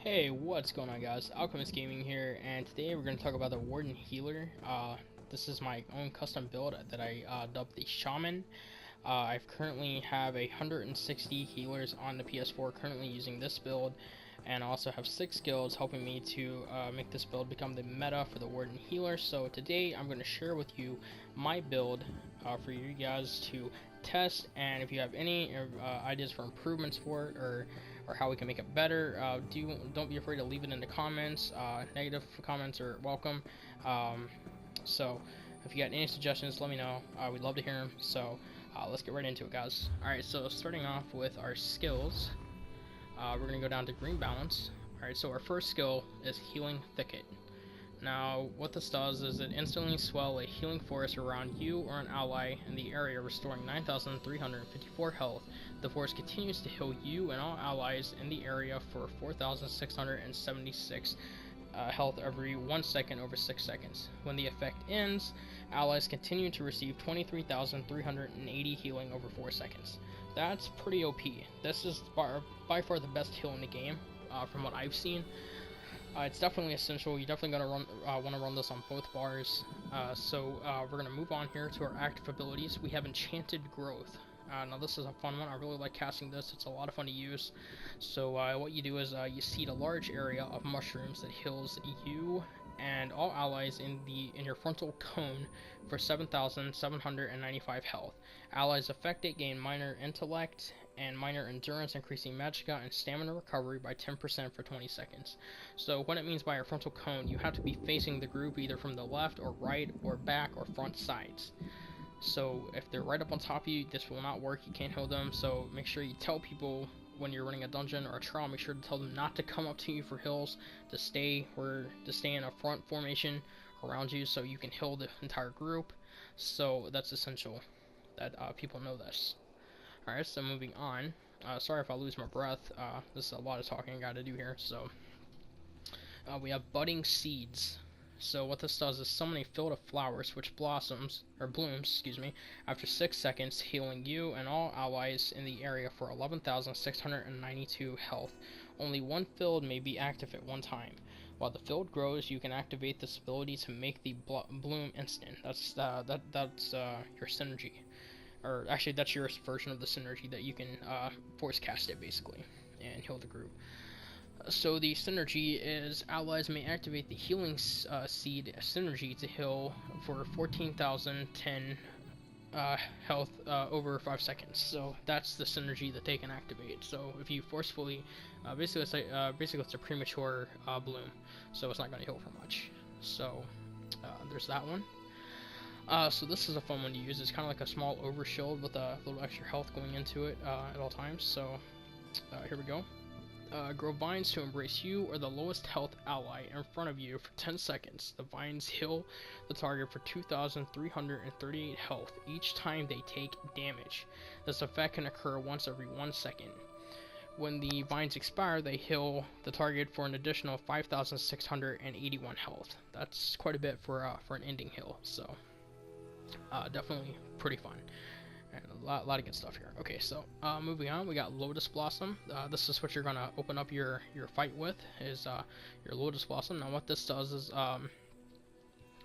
Hey, what's going on, guys? Alchemist Gaming here, and today we're going to talk about the Warden Healer. This is my own custom build that I dubbed the Shaman. I currently have 160 healers on the PS4 currently using this build, and I also have 6 guilds helping me to make this build become the meta for the Warden Healer. So today I'm going to share with you my build for you guys to test, and if you have any ideas for improvements for it, or how we can make it better, don't be afraid to leave it in the comments. Negative comments are welcome. So if you got any suggestions, let me know. We'd love to hear them. So let's get right into it, guys. Alright, so starting off with our skills, we're going to go down to green balance. Alright, so our first skill is Healing Thicket. Now, what this does is it instantly swell a healing forest around you or an ally in the area, restoring 9,354 health. The forest continues to heal you and all allies in the area for 4,676 health every 1 second over 6 seconds. When the effect ends, allies continue to receive 23,380 healing over 4 seconds. That's pretty OP. This is by far the best heal in the game, from what I've seen. It's definitely essential. You're definitely going to want to run this on both bars. So we're going to move on here to our active abilities. We have Enchanted Growth. Now this is a fun one. I really like casting this. It's a lot of fun to use. So what you do is you seed a large area of mushrooms that heals you and all allies in your frontal cone for 7,795 health. Allies affected gain minor intellect and minor endurance, increasing magicka and stamina recovery by 10% for 20 seconds. So what it means by your frontal cone, you have to be facing the group either from the left or right or back or front sides. So if they're right up on top of you, this will not work. You can't heal them. So make sure you tell people when you're running a dungeon or a trial, make sure to tell them not to come up to you for heals, to stay in a front formation around you so you can heal the entire group. So that's essential that people know this. Alright, so moving on. Sorry if I lose my breath. This is a lot of talking I gotta do here. So we have Budding Seeds. So what this does is summon a field of flowers which blooms, excuse me, after 6 seconds, healing you and all allies in the area for 11,692 health. Only one field may be active at one time. While the field grows, you can activate this ability to make the bloom instant. That's your synergy. Or actually, that's your version of the synergy that you can force cast it, basically, and heal the group. So the synergy is allies may activate the healing seed synergy to heal for 14,010 health over 5 seconds. So that's the synergy that they can activate. So if you forcefully, basically it's a premature bloom, so it's not going to heal for much. So there's that one. So this is a fun one to use. It's kind of like a small overshield with a little extra health going into it at all times. So here we go. Grow vines to embrace you or the lowest health ally in front of you for 10 seconds. The vines heal the target for 2,338 health each time they take damage. This effect can occur once every 1 second. When the vines expire, they heal the target for an additional 5,681 health. That's quite a bit for an ending heal, so definitely pretty fun. And a lot of good stuff here. Okay, so moving on, we got Lotus Blossom. This is what you're gonna open up your fight with, is your Lotus Blossom. Now what this does is,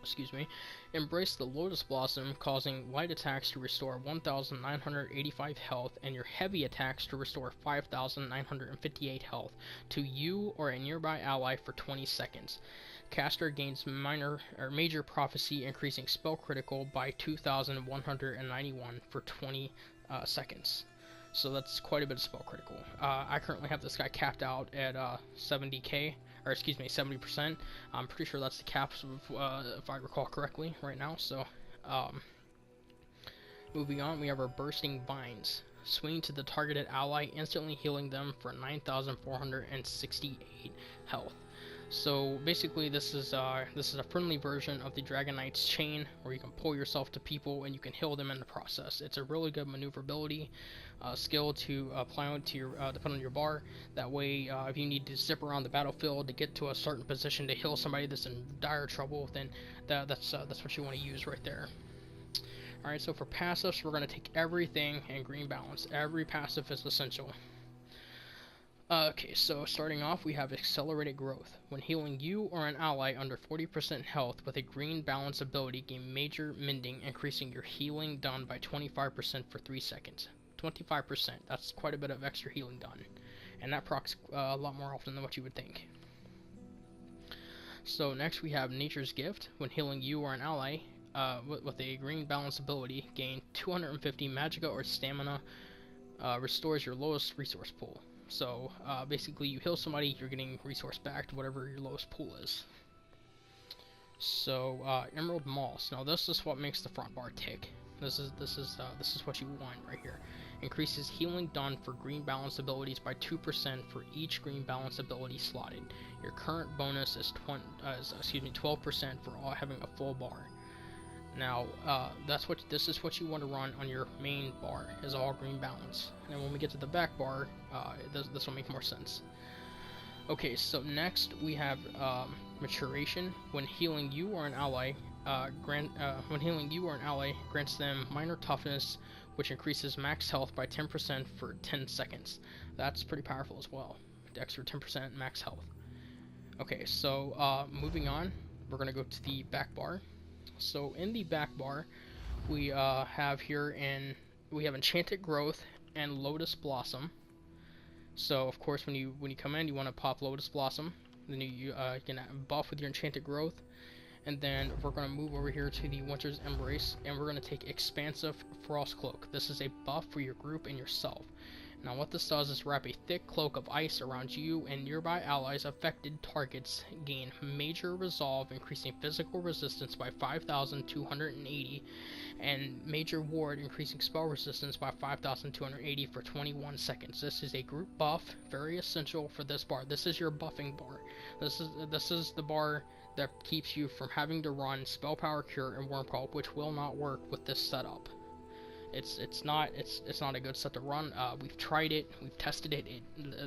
excuse me, embrace the Lotus Blossom, causing light attacks to restore 1,985 health, and your heavy attacks to restore 5,958 health to you or a nearby ally for 20 seconds. Caster gains major prophecy, increasing spell critical by 2,191 for 20 seconds. So that's quite a bit of spell critical. I currently have this guy capped out at 70k, or excuse me, 70%. I'm pretty sure that's the cap, if I recall correctly, right now. So moving on, we have our Bursting Vines. Swing to the targeted ally, instantly healing them for 9,468 health. So basically, this is a friendly version of the Dragon Knight's Chain, where you can pull yourself to people and you can heal them in the process. It's a really good maneuverability skill to apply onto your depend on your bar. That way, if you need to zip around the battlefield to get to a certain position to heal somebody that's in dire trouble, then that's what you want to use right there. Alright, so for passives, we're going to take everything in green balance. Every passive is essential. Okay, so starting off, we have Accelerated Growth. When healing you or an ally under 40% health with a green balance ability, gain Major Mending, increasing your healing done by 25% for 3 seconds. 25%, that's quite a bit of extra healing done. And that procs a lot more often than what you would think. So next we have Nature's Gift. When healing you or an ally with a green balance ability, gain 250 Magicka or Stamina, restores your lowest resource pool. So basically you heal somebody, you're getting resource back to whatever your lowest pool is. So Emerald Moss. Now this is what makes the front bar tick. This is what you want right here. Increases healing done for green balance abilities by 2% for each green balance ability slotted. Your current bonus is 12% for all having a full bar. Now, this is what you want to run on your main bar, is all green balance. And when we get to the back bar, this will make more sense. Okay, so next we have Maturation. When healing you or an ally, grants them minor toughness, which increases max health by 10% for 10 seconds. That's pretty powerful as well. The extra 10% max health. Okay, so moving on, we're gonna go to the back bar. So in the back bar, we have Enchanted Growth and Lotus Blossom. So of course, when you come in, you want to pop Lotus Blossom. Then you can buff with your Enchanted Growth, and then we're going to move over here to the Winter's Embrace, and we're going to take Expansive Frost Cloak. This is a buff for your group and yourself. Now what this does is wrap a thick cloak of ice around you and nearby allies. Affected targets gain Major Resolve, increasing physical resistance by 5,280, and Major Ward, increasing spell resistance by 5,280 for 21 seconds. This is a group buff, very essential for this bar. This is your buffing bar. This is the bar that keeps you from having to run Spell Power Cure and Worm Pulp, which will not work with this setup. It's not a good set to run. We've tried it, we've tested it.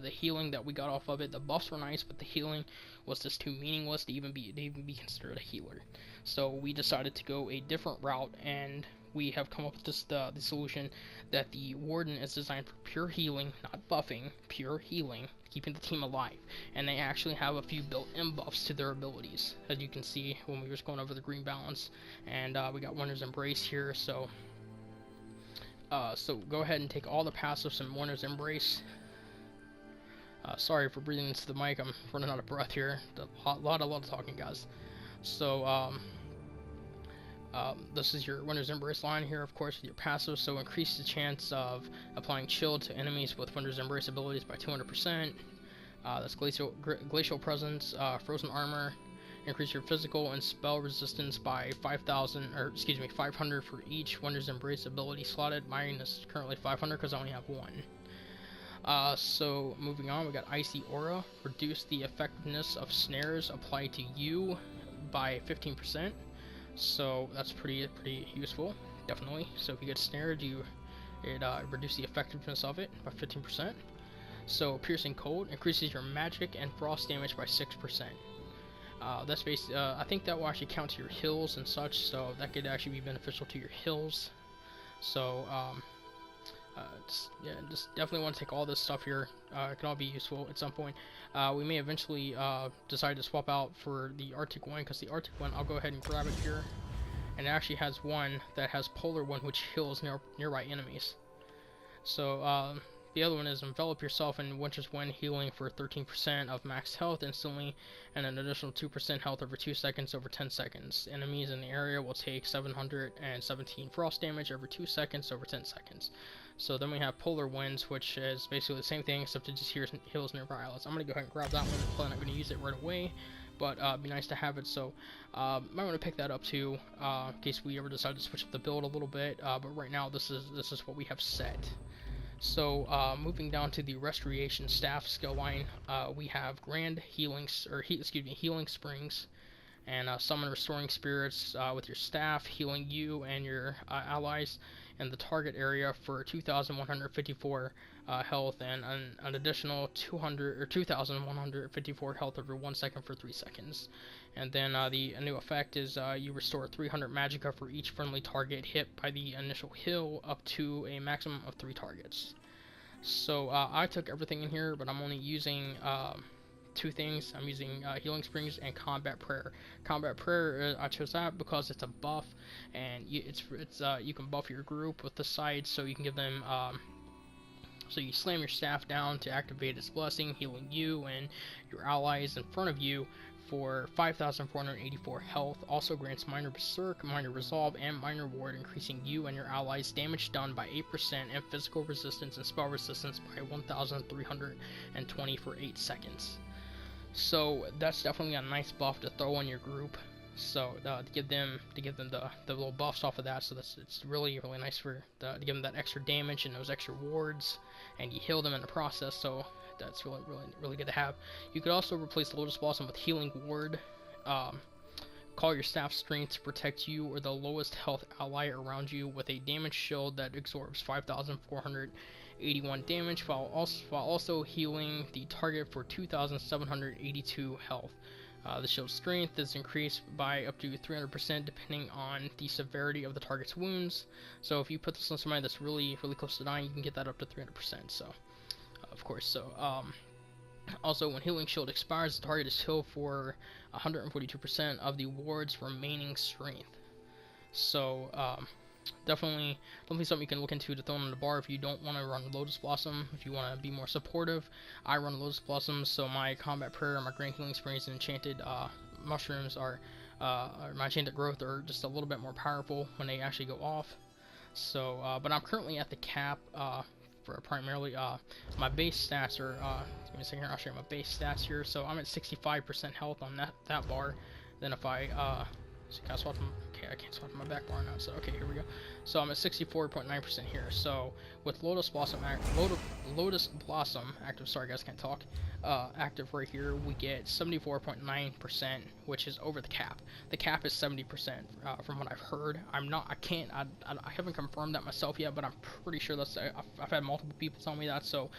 The healing that we got off of it, the buffs were nice, but the healing was just too meaningless to even be considered a healer. So we decided to go a different route, and we have come up with the solution that the Warden is designed for pure healing, not buffing, pure healing, keeping the team alive. And they actually have a few built-in buffs to their abilities, as you can see when we were going over the green balance. And we got Winter's Embrace here, so go ahead and take all the passives in Winter's Embrace. Sorry for breathing into the mic, I'm running out of breath here. A lot of talking, guys. So this is your Winter's Embrace line here, of course, with your passive. So increase the chance of applying chill to enemies with Winter's Embrace abilities by 200%. That's Glacial Presence, Frozen Armor. Increase your physical and spell resistance by 500 for each Winter's Embrace ability slotted. Mine is currently 500 because I only have one. So moving on, we got Icy Aura. Reduce the effectiveness of snares applied to you by 15%. So that's pretty useful, definitely. So if you get snared, it reduces the effectiveness of it by 15%. So Piercing Cold increases your magic and frost damage by 6%. That's based. I think that will actually count to your heals and such, so that could actually be beneficial to your heals. So just definitely want to take all this stuff here. It can all be useful at some point. We may eventually decide to swap out for the Arctic one, because the Arctic one, I'll go ahead and grab it here, and it actually has one that has Polar One, which heals nearby enemies. So the other one is Envelop yourself in Winter's Wind, healing for 13% of max health instantly, and an additional 2% health over 2 seconds over 10 seconds. Enemies in the area will take 717 frost damage every 2 seconds over 10 seconds. So then we have Polar Winds, which is basically the same thing, except it just heals nearby allies. I'm going to go ahead and grab that one. I'm probably not going to use it right away, but it'd be nice to have it. So might want to pick that up too, in case we ever decide to switch up the build a little bit. But right now, this is what we have set. So moving down to the Restoration Staff skill line, we have Healing Springs, and Summon Restoring Spirits with your staff, healing you and your allies in the target area for 2,154 health, and an additional 2,154 health over 1 second for 3 seconds. And then a new effect is you restore 300 Magicka for each friendly target hit by the initial heal, up to a maximum of 3 targets. So I took everything in here, but I'm only using two things. I'm using Healing Springs and Combat Prayer. Combat Prayer, I chose that because it's a buff, and you can buff your group with the sides, so you can give them. So you slam your staff down to activate its blessing, healing you and your allies in front of you for 5,484 health. Also grants minor berserk, minor resolve, and minor ward, increasing you and your allies' damage done by 8% and physical resistance and spell resistance by 1,320 for 8 seconds. So that's definitely a nice buff to throw on your group. So to give them the little buffs off of that, so it's really nice to give them that extra damage and those extra wards, and you heal them in the process. So that's really good to have. You could also replace the Lotus Blossom with Healing Ward. Call your staff strength to protect you or the lowest health ally around you with a damage shield that absorbs 5,481 damage while also healing the target for 2,782 health. The shield's strength is increased by up to 300% depending on the severity of the target's wounds. So if you put this on somebody that's really close to dying, you can get that up to 300%. So, of course. So, also, when Healing Shield expires, the target is healed for 142% of the ward's remaining strength. So, definitely something you can look into to throw on the bar if you don't want to run Lotus Blossom. If you want to be more supportive, I run Lotus Blossom, so my Combat Prayer, my Grand Healing Springs, and Enchanted Mushrooms are, my Enchanted Growth are just a little bit more powerful when they actually go off. So, but I'm currently at the cap for primarily my base stats are. Give me a second here, I'll show you my base stats here. So I'm at 65% health on that bar. Then if I so can I swap them? Okay, I can't swap my back bar now. So okay, here we go. So I'm at 64.9% here. So with Lotus Blossom active, sorry guys, can't talk. Active right here, we get 74.9%, which is over the cap. The cap is 70%, from what I've heard. I haven't confirmed that myself yet, but I'm pretty sure that's. I've had multiple people tell me that. So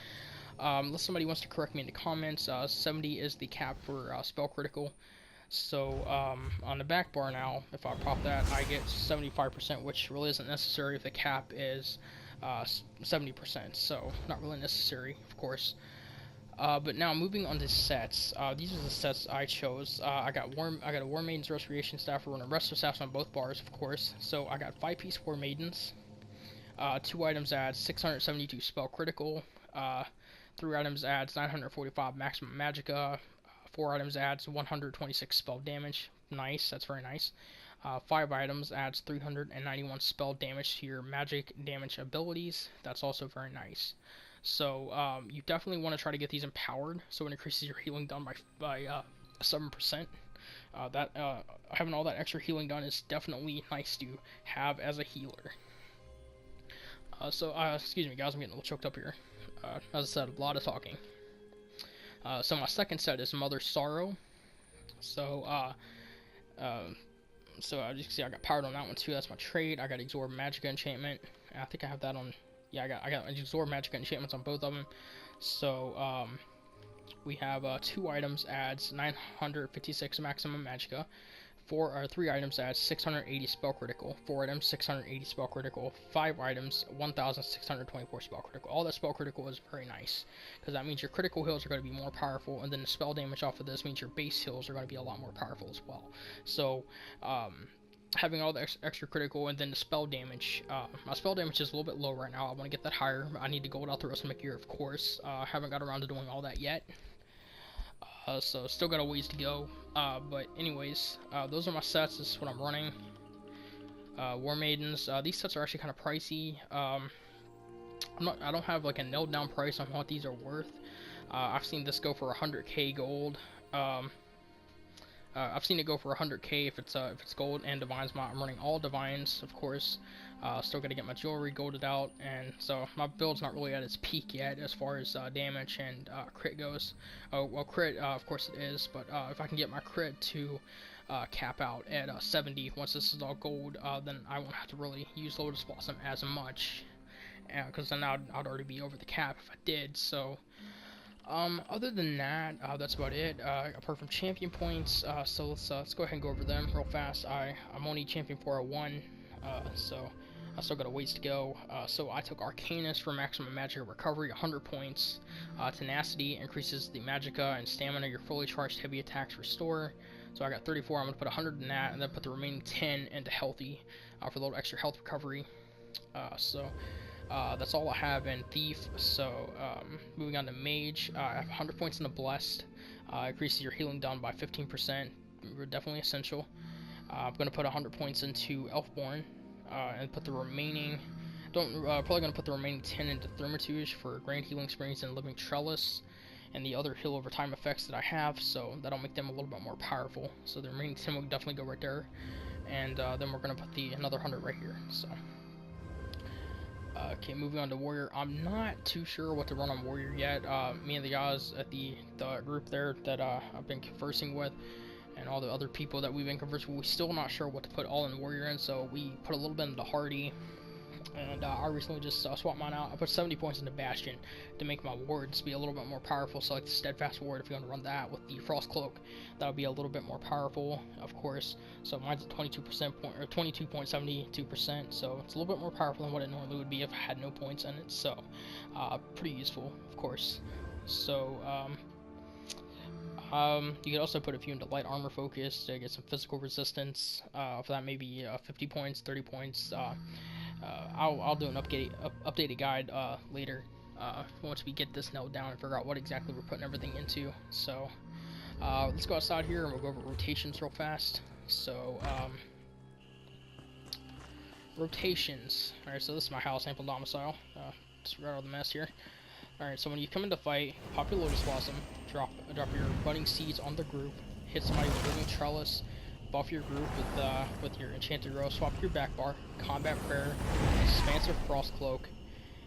unless somebody wants to correct me in the comments, 70 is the cap for spell critical. So on the back bar now, if I pop that, I get 75%, which really isn't necessary if the cap is 70%. So not really necessary, of course. But now moving on to sets, these are the sets I chose. I got a War Maiden's Restoration Staff. We're running Resto Staffs on both bars, of course. So I got 5-piece War Maidens. 2 items adds 672 spell critical. 3 items adds 945 maximum magicka. 4 items adds 126 spell damage. Nice, that's very nice. 5 items adds 391 spell damage to your magic damage abilities. That's also very nice. So you definitely want to try to get these empowered, so it increases your healing done by 7%. Having all that extra healing done is definitely nice to have as a healer. Excuse me guys, I'm getting a little choked up here. As I said, a lot of talking. So my second set is Mother's Sorrow. So as you can see, I got powered on that one too. That's my trade. I got Absorb Magicka enchantment. I think I have that on. Yeah, I got Absorb Magicka enchantments on both of them. So we have 2 items adds 956 maximum magicka. 3 items adds 680 spell critical. 4 items 680 spell critical. 5 items 1,624 spell critical. All that spell critical is very nice because that means your critical heals are going to be more powerful, and then the spell damage off of this means your base heals are going to be a lot more powerful as well. So having all the extra critical and then the spell damage. My spell damage is a little bit low right now. I want to get that higher. I need to gold out the rest of my gear, of course. Haven't got around to doing all that yet. So still got a ways to go. But anyways, those are my sets. This is what I'm running. War Maidens. These sets are actually kind of pricey. I don't have like a nailed down price on what these are worth. I've seen this go for 100k gold. I've seen it go for 100k if it's gold and divines. I'm running all divines, of course. Still got to get my jewelry golded out, and so my build's not really at its peak yet as far as damage and crit goes. Oh well, crit of course it is, but if I can get my crit to cap out at 70 once this is all gold, then I won't have to really use Lotus Blossom as much, because then I'd already be over the cap if I did. So. Other than that, that's about it, apart from champion points. So let's go ahead and go over them real fast. I'm only champion 401, so I still got a ways to go. So I took Arcanist for maximum magic recovery, 100 points. Tenacity increases the magicka and stamina your fully charged heavy attacks restore. So I got 34. I'm going to put 100 in that, and then put the remaining 10 into healthy for a little extra health recovery. That's all I have in Thief. So moving on to Mage, I have 100 points in the Blessed. Increases your healing down by 15%. Definitely essential. I'm going to put 100 points into Elfborn, and put the remaining... probably going to put the remaining 10 into Thaumaturge for Grand Healing Springs and Living Trellis, and the other heal over time effects that I have, so that'll make them a little bit more powerful. So the remaining 10 will definitely go right there, and then we're going to put another 100 right here. So okay, moving on to Warrior. I'm not too sure what to run on Warrior yet. Me and the guys at the group there that I've been conversing with, and all the other people that we've been conversing with, we're still not sure what to put all in Warrior in, so we put a little bit into Hardy, and I recently just swapped mine out. I put 70 points into Bastion to make my wards be a little bit more powerful, so like the Steadfast Ward, if you want to run that with the Frost Cloak, that'll be a little bit more powerful, of course. So mine's at 22% or 22.72%, so it's a little bit more powerful than what it normally would be if I had no points in it, so pretty useful, of course. So you could also put a few into light armor focus to get some physical resistance. For that, maybe 50 points, 30 points. I'll do an updated guide later once we get this nailed down and figure out what exactly we're putting everything into. So let's go outside here and we'll go over rotations real fast. So rotations. Alright, so this is my house, Ample Domicile. Just right out of the mess here. Alright, so when you come into fight, pop your Lotus Blossom, drop your budding seeds on the group, hit somebody with Living Trellis, buff your group with your Enchanted Rose, swap your back bar, Combat Prayer, Expansive Frost Cloak,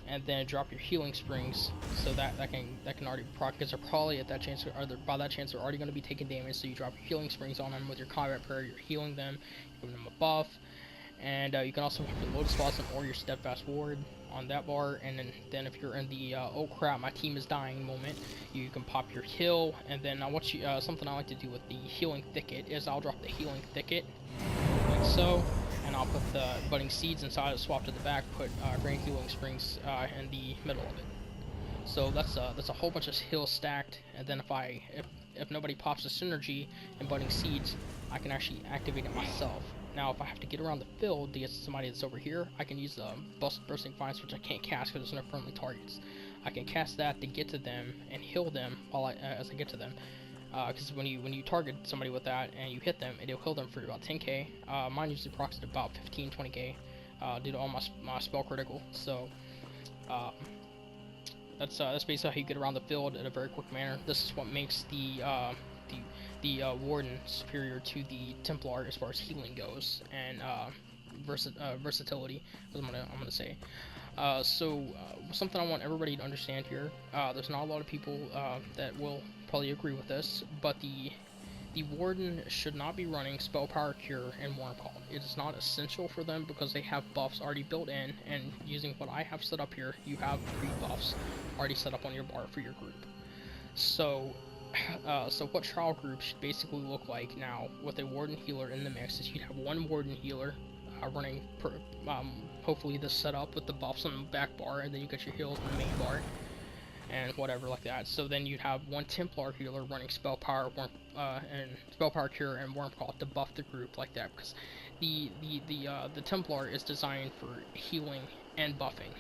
and then drop your Healing Springs, so that can already proc, because they're probably at that chance, by that chance they're already going to be taking damage, so you drop your Healing Springs on them with your Combat Prayer, you're healing them, giving them a buff, and you can also put your Lotus Blossom or your Steadfast Ward on that bar, and then if you're in the oh crap, my team is dying moment, you can pop your heal, and then something I like to do with the Healing Thicket is I'll drop the Healing Thicket, like so, and I'll put the budding seeds inside it, swap to the back, put Grand Healing Springs in the middle of it. So that's a whole bunch of heals stacked, and then if nobody pops a synergy and budding seeds, I can actually activate it myself. Now, if I have to get around the field to get to somebody that's over here, I can use the Bursting Fires, which I can't cast because there's no friendly targets. I can cast that to get to them and heal them as I get to them. Because when you target somebody with that and you hit them, it'll heal them for about 10k. Mine usually procs at about 15-20k due to all my spell critical. So that's basically how you get around the field in a very quick manner. This is what makes the Warden superior to the Templar as far as healing goes, and versatility, as I'm gonna say. Something I want everybody to understand here. There's not a lot of people that will probably agree with this, but the Warden should not be running Spell Power Cure and Warm Call. It is not essential for them because they have buffs already built in, and using what I have set up here, you have 3 buffs already set up on your bar for your group. So what trial group should basically look like now with a Warden Healer in the mix is you'd have one Warden Healer running hopefully this setup with the buffs on the back bar, and then you get your heals on the main bar and whatever like that. So then you'd have one Templar Healer running Spell Power Cure and Worm Call to buff the group like that, because the Templar is designed for healing and buffing.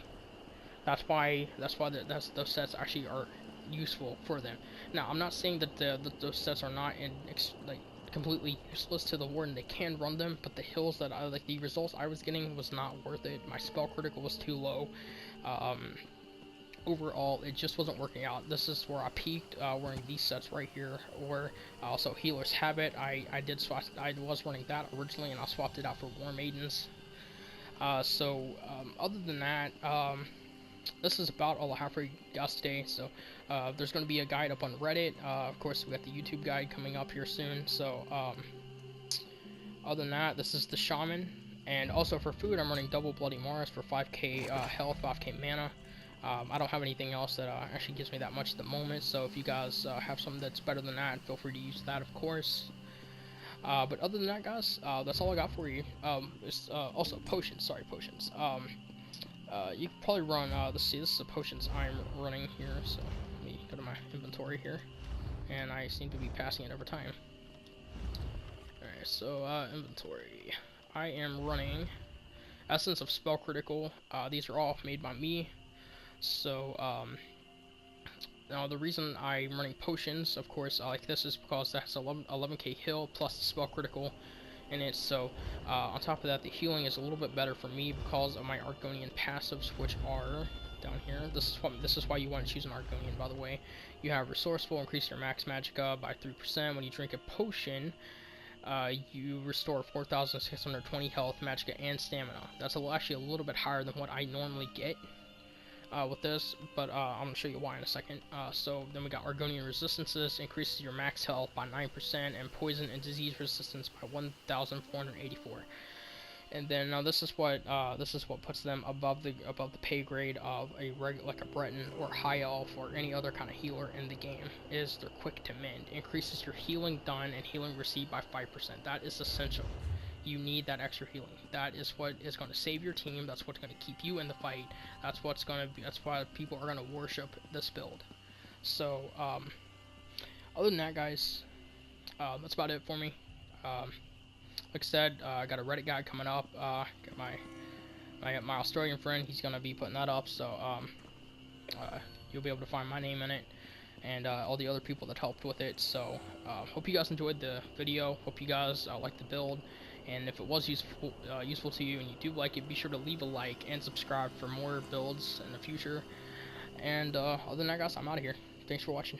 That's why those sets actually are useful for them. Now, I'm not saying that those sets are not completely useless to the Warden. They can run them, but the hills that the results I was getting was not worth it. My spell critical was too low. Overall, it just wasn't working out. This is where I peaked wearing these sets right here, or also Healer's Habit. I was running that originally, and I swapped it out for War Maidens. Other than that, this is about all I have for you guys today. So there's going to be a guide up on Reddit. Of course, we got the YouTube guide coming up here soon. So other than that, this is the Shaman. And also for food, I'm running double Bloody Mars for 5k health, 5k mana. I don't have anything else that actually gives me that much at the moment. So if you guys have something that's better than that, feel free to use that, of course. But other than that, guys, that's all I got for you. Also potions. Sorry, potions. You can probably run. Let's see. This is the potions I'm running here. So let me go to my inventory here, and I seem to be passing it over time. Alright, so inventory. I am running Essence of Spell Critical. These are all made by me. So now the reason I'm running potions, of course, like this, is because that's 11k heal plus the Spell Critical in it. So on top of that, the healing is a little bit better for me because of my Argonian passives, which are down here. This is why you want to choose an Argonian, by the way. You have Resourceful, increase your max magicka by 3%. When you drink a potion, you restore 4,620 health, magicka, and stamina. That's actually a little bit higher than what I normally get with this, but I'm going to show you why in a second. So then we got Argonian Resistances, increases your max health by 9%, and Poison and Disease Resistance by 1,484. And then now this is what puts them above the pay grade of like a Breton or High Elf or any other kind of healer in the game. Is they're quick to mend, increases your healing done and healing received by 5%. That is essential. You need that extra healing. That is what is going to save your team. That's what's going to keep you in the fight. That's why people are going to worship this build. So other than that, guys, that's about it for me. Like I said, I got a Reddit guide coming up. Got my Australian friend. He's gonna be putting that up, so you'll be able to find my name in it and all the other people that helped with it. So hope you guys enjoyed the video. Hope you guys liked the build, and if it was useful to you and you do like it, be sure to leave a like and subscribe for more builds in the future. And other than that, guys, I'm out of here. Thanks for watching.